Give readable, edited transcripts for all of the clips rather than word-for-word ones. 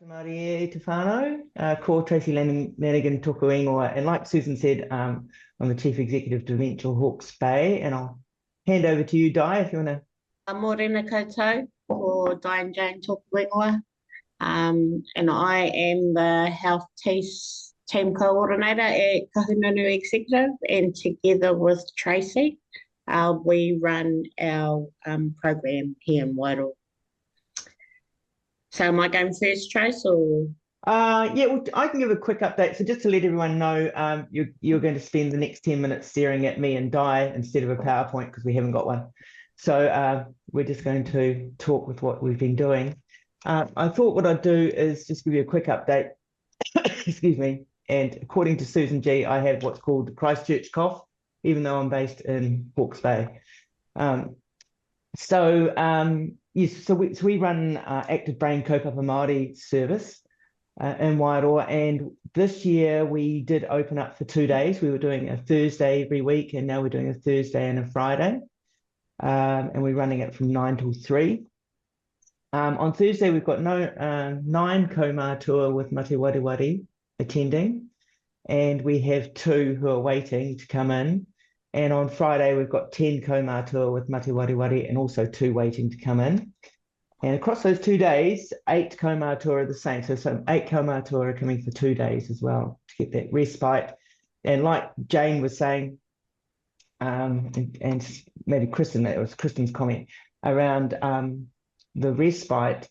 Māori e te whānau, ko Tracey Lanigan tōku ingoa. And like Susan said, I'm the Chief Executive of Dementia Hawke's Bay, and I'll hand over to you, Di, if you want to. Morena koutou, ko Diane Jane tōku ingoa. And I am the Health Team Coordinator at Kahununu Executive, and together with Tracey, we run our program here in Wairoa. So am I going first, Trace, or? Yeah, well, I can give a quick update. So just to let everyone know, you're going to spend the next 10 minutes staring at me and Di instead of a PowerPoint because we haven't got one. So we're just going to talk with what we've been doing. I thought what I'd do is just give you a quick update. Excuse me. And according to Susan G, I have what's called the Christchurch cough, even though I'm based in Hawke's Bay. Yes, so we run Active Brain Kaupapa Māori service in Wairoa, and this year we did open up for 2 days. We were doing a Thursday every week, and now we're doing a Thursday and a Friday, and we're running it from 9 till 3. On Thursday, we've got 9 kaumātua with Mate Wareware attending, and we have 2 who are waiting to come in. And on Friday, we've got 10 kaumātua with Mate Wareware and also 2 waiting to come in. And across those 2 days, 8 kaumātua are the same. So 8 kaumātua are coming for 2 days as well to get that respite. And like Jane was saying, and maybe Kristen, it was Kristen's comment around the respite,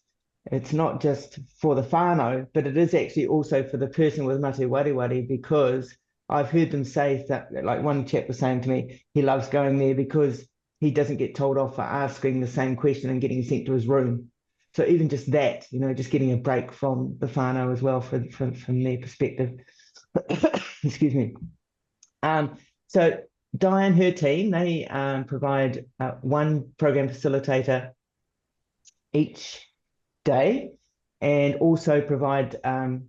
it's not just for the whānau, but it is actually also for the person with Mate Wareware, because I've heard them say that, like one chap was saying to me, he loves going there because he doesn't get told off for asking the same question and getting sent to his room. So even just that, just getting a break from the whānau as well from their perspective. Excuse me. So Di and her team, they provide 1 program facilitator each day, and also provide a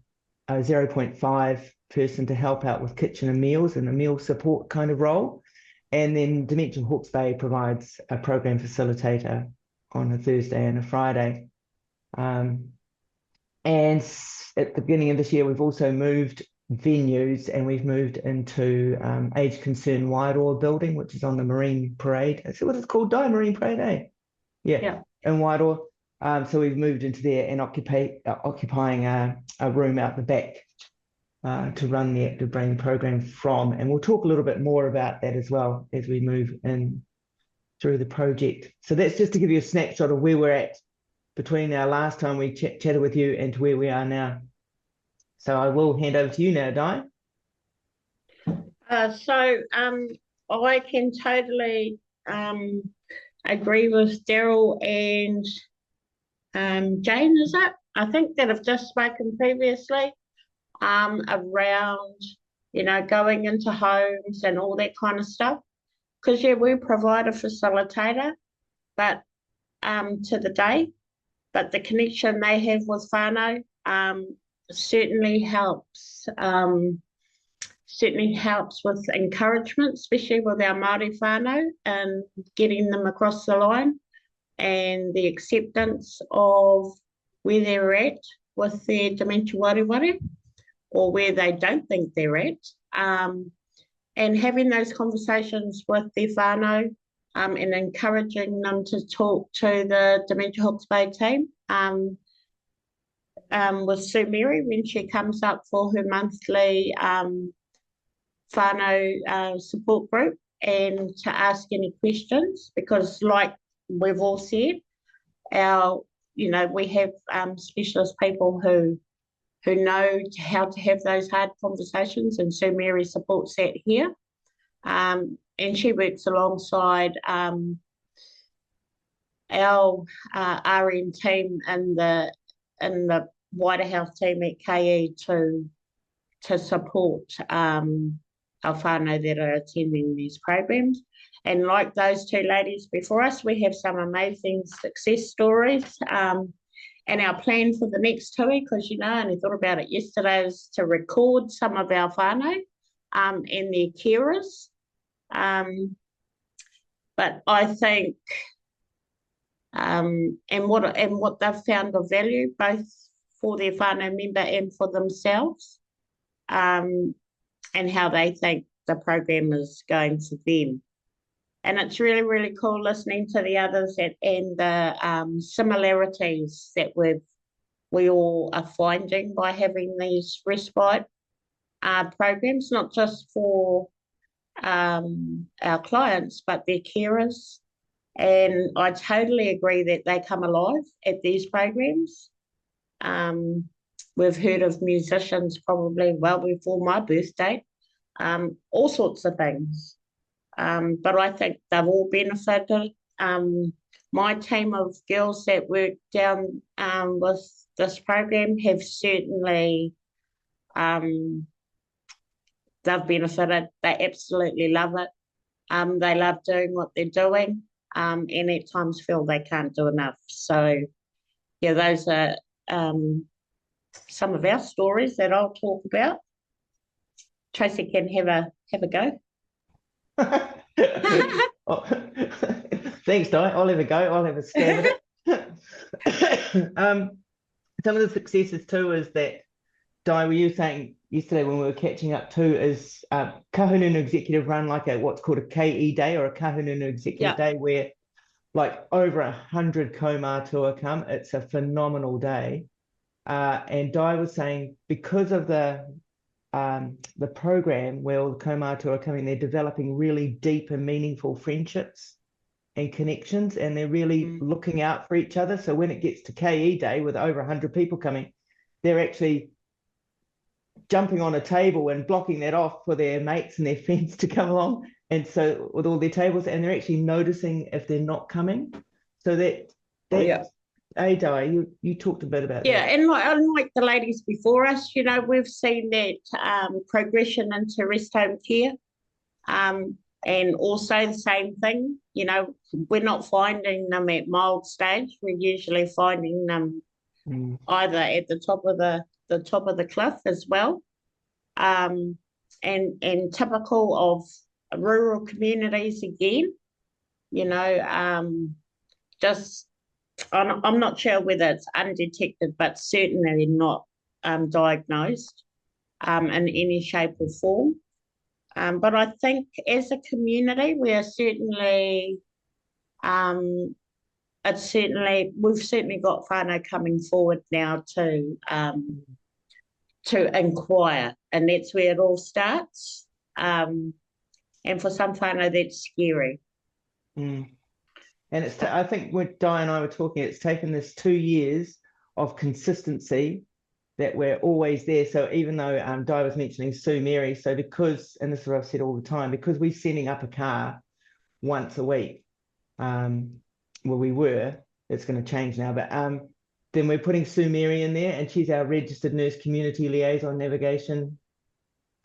0.5 person to help out with kitchen and meals and a meal support kind of role. And then Dementia Hawke's Bay provides a program facilitator on a Thursday and a Friday. And at the beginning of this year, we've also moved venues, and we've moved into Age Concern Wairoa building, which is on the Marine Parade. Is that what it's called, Di? Marine Parade, eh? Yeah. In Wairoa. So we've moved into there and occupying a room out the back to run the Active Brain program from. And we'll talk a little bit more about that as well as we move in through the project. So that's just to give you a snapshot of where we're at between our last time we chatted with you and to where we are now. So I will hand over to you now, Di. I can totally agree with Daryl and Jane, is it? I think that I've just spoken previously around, going into homes and all that kind of stuff. Because, yeah, we provide a facilitator, but to the day, but the connection they have with whānau certainly helps with encouragement, especially with our Māori whānau, and getting them across the line, and the acceptance of where they're at with their dementia wareware, or where they don't think they're at, and having those conversations with their whānau, and encouraging them to talk to the Dementia Hawke's Bay team, with Sue Mary when she comes up for her monthly whānau support group, and to ask any questions, because like we've all said, we have specialist people who know how to have those hard conversations, and Sue Mary supports that here. And she works alongside our RN team and the wider health team at KE to support our whānau that are attending these programs. And like those 2 ladies before us, we have some amazing success stories. And our plan for the next 2 weeks, because, I only thought about it yesterday, is to record some of our whānau and their carers. But I think, and what they've found of value, both for their whānau member and for themselves, and how they think the program is going for them. And it's really, really cool listening to the others and the similarities that we all are finding by having these respite programs, not just for our clients, but their carers. And I totally agree that they come alive at these programs. We've heard of musicians probably well before my birthday, all sorts of things. But I think they've all benefited. My team of girls that work down with this program have certainly, they've benefited. They absolutely love it. They love doing what they're doing, and at times feel they can't do enough. So, yeah, those are some of our stories that I'll talk about. Tracey can have a go. Oh, thanks, Di. I'll have a go. I'll have a stab at it. Some of the successes too is that, Di, were you saying yesterday when we were catching up too, is Kahununu Executive run like what's called a KE day or a Kahununu Executive Day, where like over 100 kaumātua come. It's a phenomenal day. And Di was saying because of the program where all the kaumātua are coming, they're developing really deep and meaningful friendships and connections, and they're really looking out for each other. So when it gets to KE Day with over 100 people coming, they're actually jumping on a table and blocking that off for their mates and their friends to come along. And so with all their tables, and they're actually noticing if they're not coming. So that Di, you talked a bit about that. Yeah, and like the ladies before us, you know, we've seen that progression into rest home care. And also the same thing, you know, we're not finding them at mild stage. We're usually finding them either at the top of the cliff as well. And typical of rural communities again, you know, just I'm not sure whether it's undetected, but certainly not diagnosed in any shape or form. But I think as a community, we are certainly, we've certainly got whānau coming forward now to inquire, and that's where it all starts. And for some whānau, that's scary. And it's I think when Di and I were talking, it's taken this 2 years of consistency that we're always there. So even though Di was mentioning Sue Mary, so because, and this is what I've said all the time, because we're sending up a car once a week, well, we were, it's going to change now, but then we're putting Sue Mary in there, and she's our registered nurse community liaison navigation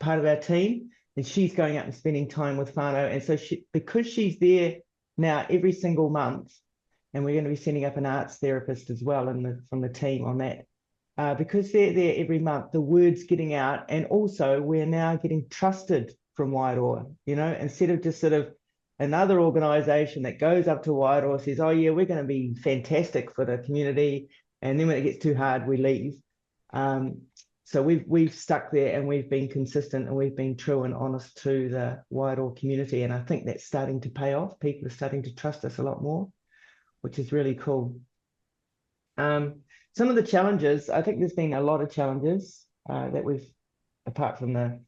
part of our team, and she's going out and spending time with whānau. And so because she's there now every single month, and we're going to be sending up an arts therapist as well from the team on that, because they're there every month, the word's getting out, and also we're now getting trusted from Wairoa, you know, instead of just sort of another organisation that goes up to Wairoa, says, oh yeah, we're going to be fantastic for the community, and then when it gets too hard, we leave. So we've stuck there, and we've been consistent, and we've been true and honest to the Wairoa community, and I think that's starting to pay off. People are starting to trust us a lot more, which is really cool. Some of the challenges, I think there's been a lot of challenges that we've, apart from the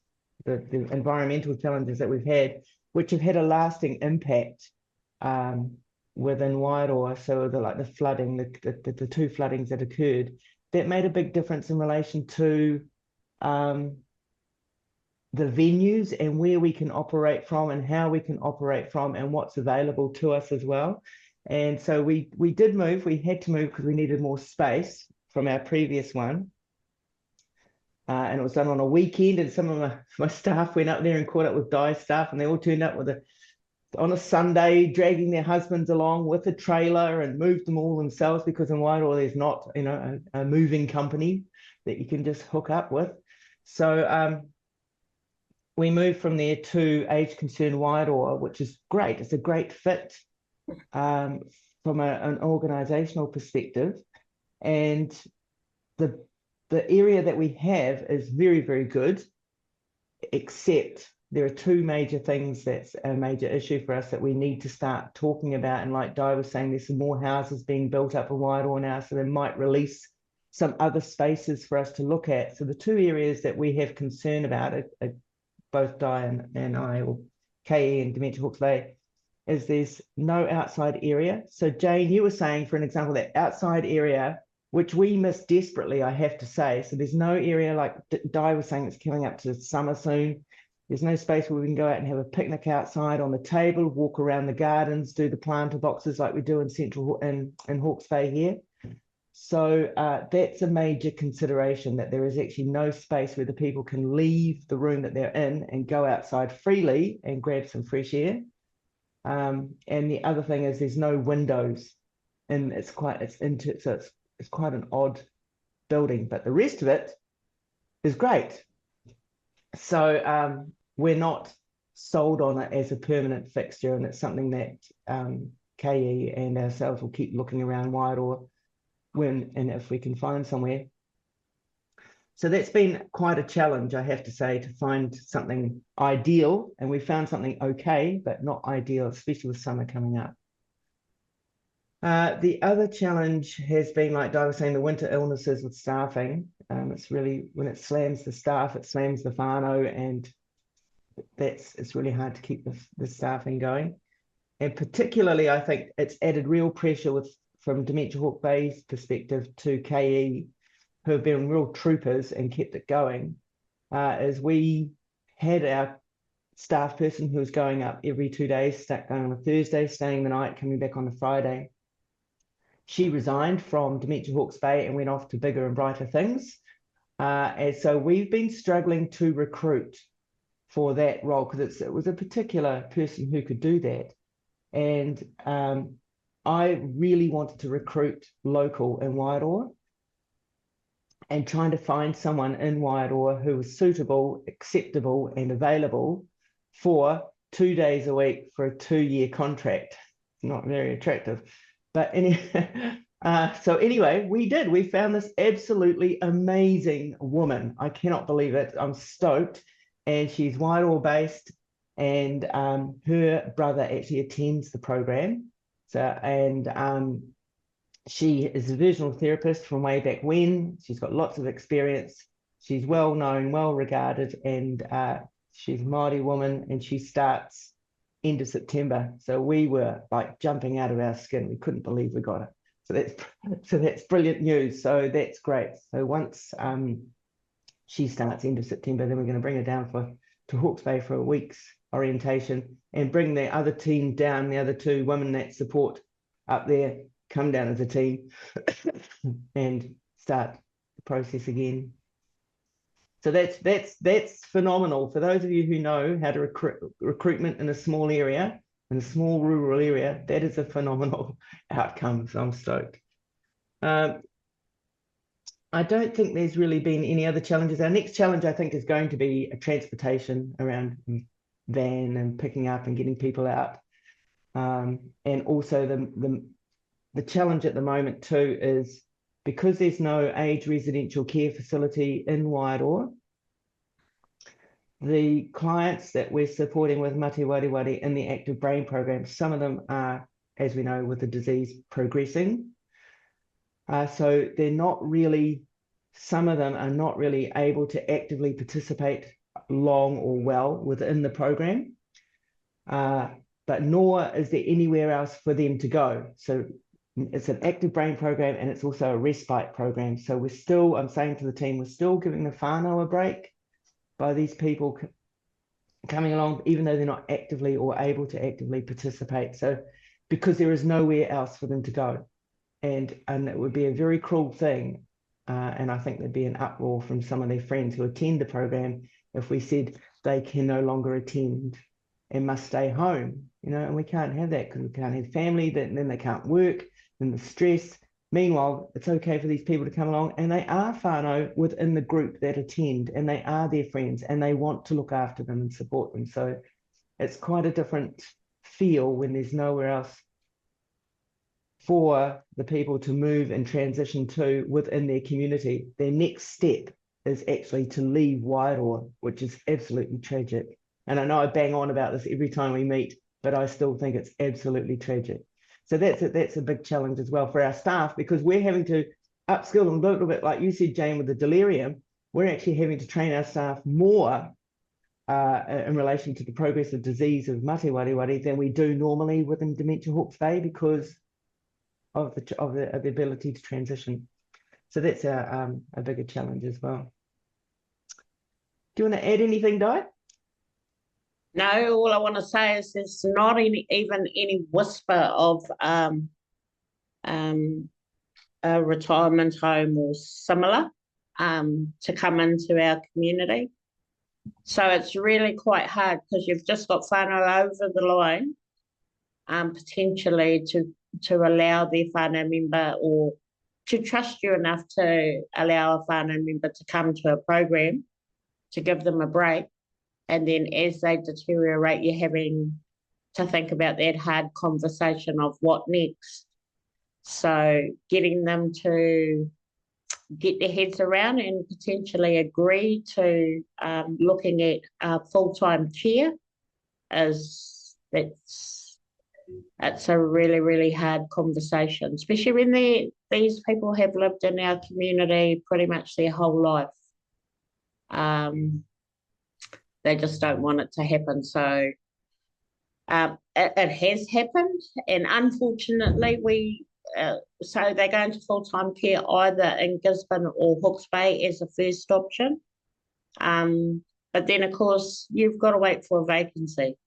environmental challenges that we've had, which have had a lasting impact within Wairoa. So the flooding, the two floodings that occurred, that made a big difference in relation to the venues and where we can operate from and how we can operate from and what's available to us as well. And so we did move. We had to move because we needed more space from our previous one. And it was done on a weekend, and some of my staff went up there and caught up with Di's staff, and they all turned up on a Sunday, dragging their husbands along with a trailer, and moved them all themselves, because in Wairoa there's not, you know, a moving company that you can just hook up with. So we moved from there to Age Concerned Wairoa, which is great. It's a great fit from an organisational perspective, and the the area that we have is very, very good, except there are two major things that's a major issue for us that we need to start talking about. And like Di was saying, there's some more houses being built up in Wairoa now, so they might release some other spaces for us to look at. So the two areas that we have concern about, both Di and I, or KE and Dementia Hawke's Bay, is there's no outside area. So Jane, you were saying, for an example, that outside area, which we miss desperately, I have to say. So there's no area, like Di was saying, it's coming up to summer soon. There's no space where we can go out and have a picnic outside on the table, walk around the gardens, do the planter boxes like we do in in Hawke's Bay here. So that's a major consideration, that there is actually no space where the people can leave the room that they're in and go outside freely and grab some fresh air. And the other thing is there's no windows, and it's quite an odd building, but the rest of it is great. So we're not sold on it as a permanent fixture, and it's something that KE and ourselves will keep looking around Wairoa when and if we can find somewhere. So that's been quite a challenge, I have to say, to find something ideal, and we found something okay, but not ideal, especially with summer coming up. The other challenge has been, like Di was saying, the winter illnesses with staffing. It's really, when it slams the staff, it slams the whānau, and it's really hard to keep the staffing going. And particularly, I think it's added real pressure from Dementia Hawke's Bay's perspective to KE, who have been real troopers and kept it going, as we had our staff person who was going up every 2 days, going on a Thursday, staying the night, coming back on a Friday. She resigned from Dementia Hawke's Bay and went off to bigger and brighter things. And so we've been struggling to recruit for that role, because it was a particular person who could do that. And I really wanted to recruit local in Wairoa, and trying to find someone in Wairoa who was suitable, acceptable, and available for 2 days a week for a 2-year contract. Not very attractive. But so anyway, we found this absolutely amazing woman. I cannot believe it. I'm stoked. And she's Wairoa based, and her brother actually attends the program. So, and she is a visual therapist from way back when. She's got lots of experience. She's well known, well regarded, and she's a Māori woman, and she starts end of September. So we were like jumping out of our skin. We couldn't believe we got it. So that's brilliant news. So that's great. So once she starts end of September, then we're going to bring her down to Hawke's Bay for a week's orientation, and bring the other team down, the other 2 women that support up there, come down as a team and start the process again. So that's phenomenal. For those of you who know how to recruitment in a small area, in a small rural area, that is a phenomenal outcome. So I'm stoked. I don't think there's really been any other challenges. Our next challenge, I think, is going to be a transportation around van and picking up and getting people out. And also the challenge at the moment too is, because there's no aged residential care facility in Wairoa, the clients that we're supporting with Mate Wareware in the active brain program, some of them are, as we know, with the disease progressing. So they're not really, some of them are not really able to actively participate long or well within the program, but nor is there anywhere else for them to go. So it's an active brain program, and it's also a respite program. So we're still, I'm saying to the team, we're still giving the whānau a break by these people coming along, even though they're not actively or able to actively participate. So because there is nowhere else for them to go. And it would be a very cruel thing. And I think there'd be an uproar from some of their friends who attend the program if we said they can no longer attend and must stay home, and we can't have that, because we can't have family, then they can't work, then the stress. Meanwhile, it's okay for these people to come along, and they are whānau within the group that attend, and they are their friends, and they want to look after them and support them. So it's quite a different feel when there's nowhere else for the people to move and transition to within their community. Their next step is actually to leave Wairoa, which is absolutely tragic. And I know I bang on about this every time we meet, but I still think it's absolutely tragic. So that's a big challenge as well for our staff, because we're having to upskill them a little bit, like you said, Jane, with the delirium. We're actually having to train our staff more in relation to the progressive disease of mate wari than we do normally within Dementia Hawke's Bay, because of the ability to transition. So that's a bigger challenge as well. Do you want to add anything, Di? No, all I want to say is there's not even any whisper of a retirement home or similar to come into our community. So it's really quite hard, because you've just got whānau over the line, potentially to allow their whānau member, or to trust you enough to allow a whānau member to come to a program to give them a break. And then as they deteriorate, you're having to think about that hard conversation of what next. So getting them to get their heads around and potentially agree to looking at full-time care it's a really, really hard conversation, especially when these people have lived in our community pretty much their whole life. They just don't want it to happen. So it has happened, and unfortunately so they go into full-time care either in Gisborne or Hawke's Bay as a first option. But then, of course, you've got to wait for a vacancy.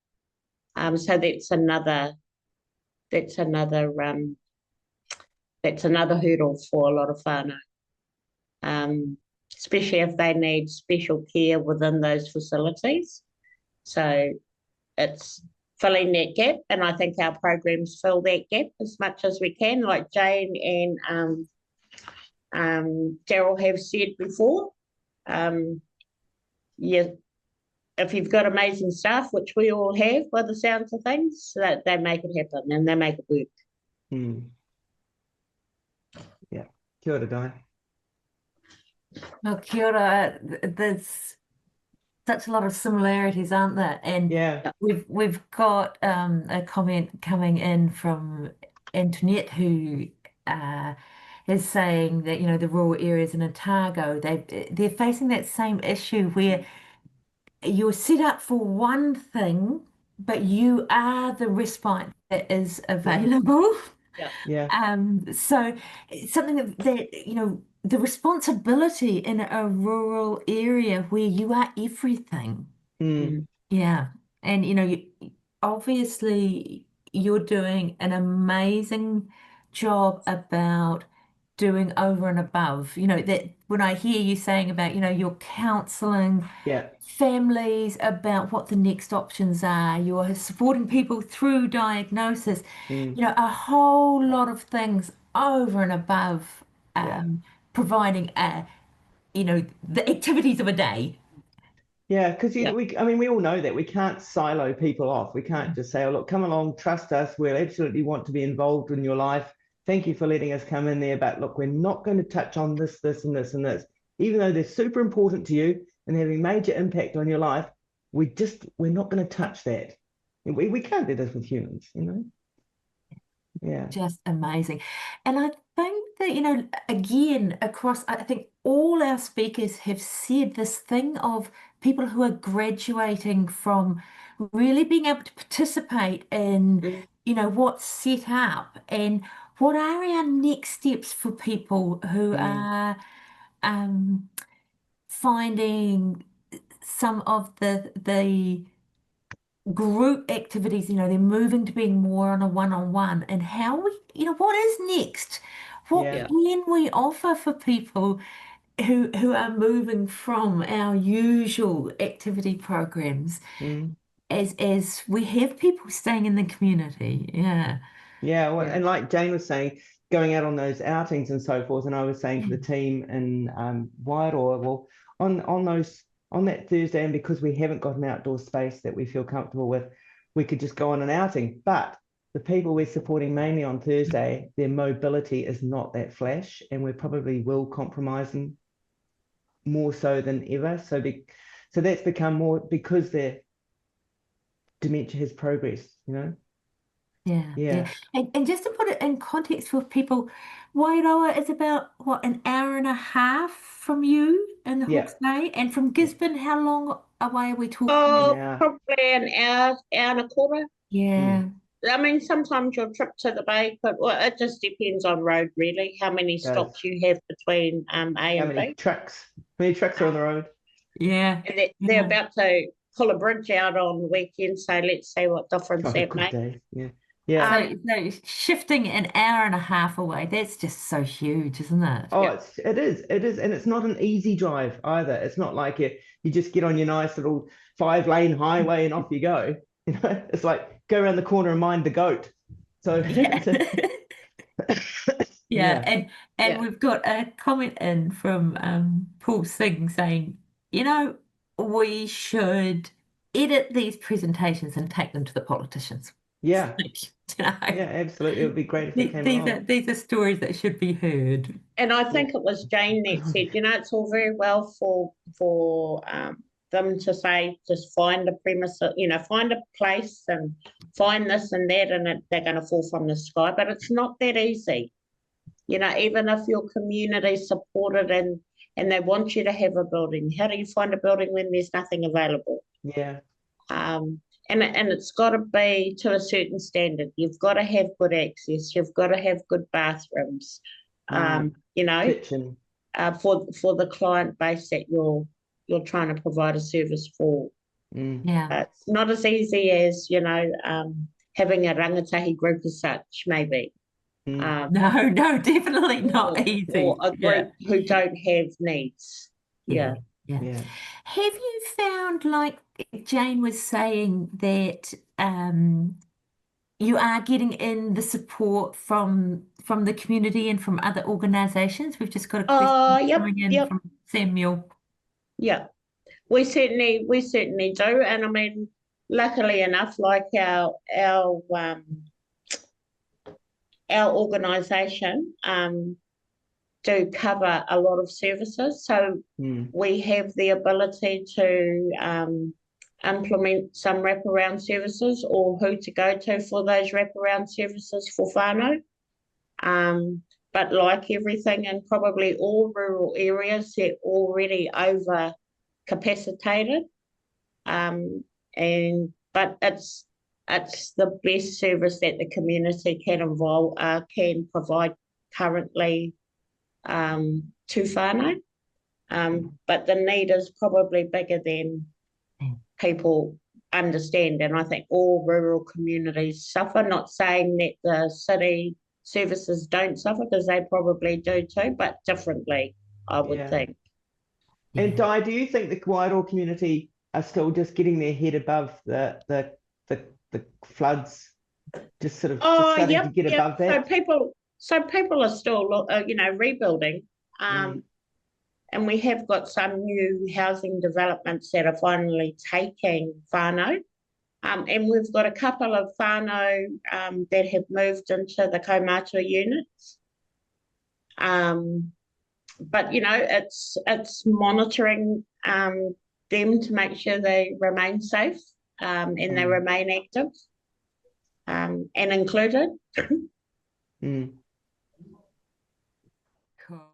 So that's another hurdle for a lot of whānau, especially if they need special care within those facilities. So it's filling that gap, and I think our programs fill that gap as much as we can, like Jane and Daryl have said before. Yeah, if you've got amazing staff, which we all have by the sounds of things, that they make it happen and they make it work. Yeah, kia ora, Di. Well, kia ora. There's such a lot of similarities, aren't there? And yeah, we've got a comment coming in from Antoinette, who is saying that, you know, the rural areas in Otago, they're facing that same issue where you're set up for one thing, but you are the respite that is available. yeah. So it's something that, you know, the responsibility in a rural area where you are everything. Yeah. And, you know, obviously you're doing an amazing job about doing over and above. You know, that when I hear you saying about, you know, you're counseling families about what the next options are, you're supporting people through diagnosis, you know, a whole lot of things over and above providing, you know, the activities of a day. Yeah, because I mean, we all know that we can't silo people off. We can't just say, "Oh, look, come along, trust us. We'll absolutely want to be involved in your life. Thank you for letting us come in there, but look, we're not going to touch on this, this, and this, and this, even though they're super important to you and having major impact on your life. We're not going to touch that. We can't do this with humans, you know." Yeah. Just amazing. And I think that, you know, again, across, I think all our speakers have said this thing of people who are graduating from really being able to participate in, you know, what's set up and what are our next steps for people who are finding some of the group activities, you know, they're moving to being more on a one-on-one, and how we, you know, what is next? What can we offer for people who are moving from our usual activity programs as we have people staying in the community? Well, and like Jane was saying, going out on those outings and so forth, and I was saying to the team in Wairoa, well, on that Thursday, and because we haven't got an outdoor space that we feel comfortable with, we could just go on an outing. But the people we're supporting mainly on Thursday, their mobility is not that flash, and we probably will compromise them more so than ever. So that's become more because their dementia has progressed, you know? Yeah, Yeah. And just to put it in context for people, Wairoa is about, what, an hour and a half from you in the Yeah. Hawke's Bay? And from Yeah. Gisborne, how long away are we talking? An Oh, hour. probably an hour, hour and a quarter. Yeah, I mean, sometimes your trip to the bay, but well, it just depends on road, really, how many Does. stops you have between A How and many B. trucks? How many trucks are on the road? yeah, And they're about to pull a bridge out on the weekend, so let's see what difference Oh, that good makes. day. Yeah. Yeah. So shifting an hour and a half away, that's just so huge, isn't it? Oh, Yeah. it is, and it's not an easy drive either. It's not like you just get on your nice little 5-lane highway and off you go. You know, it's like go around the corner and mind the goat. So Yeah. Yeah, yeah, and Yeah. we've got a comment in from Paul Singh saying, we should edit these presentations and take them to the politicians. yeah, You know, yeah, absolutely. It would be great if they came along. these are stories that should be heard. And I Yeah, think it was Jane that said, it's all very well for them to say, just find a premise, find a place and find this and that, and they're going to fall from the sky. But it's not that easy. Even if your community supported and they want you to have a building, how do you find a building when there's nothing available? yeah, And it's got to be to a certain standard. You've got to have good access. You've got to have good bathrooms. kitchen. For the client base that you're trying to provide a service for. Yeah. It's not as easy as having a rangatahi group as such, maybe. No, definitely not easy. Or a group who don't have needs. Yeah. Yeah. Have you found, like Jane was saying, that you are getting in the support from the community and from other organisations? We've just got a question coming in from Samuel. Yeah. We certainly do. And I mean, luckily enough, like our organisation do cover a lot of services. So we have the ability to implement some wraparound services or who to go to for those wraparound services for whānau. But like everything in probably all rural areas, they're already over capacitated. But it's the best service that the community can provide currently to whānau. But the need is probably bigger than people understand, and I think all rural communities suffer. Not saying that the city services don't suffer, because they probably do too, but differently, I would think. And Di, do you think the Wairoa community are still just getting their head above the floods, just sort of starting to get above that? So people are still rebuilding. And we have got some new housing developments that are finally taking whānau. And we've got a couple of whānau that have moved into the kaumātua units. But, it's monitoring them to make sure they remain safe and they remain active and included. Cool.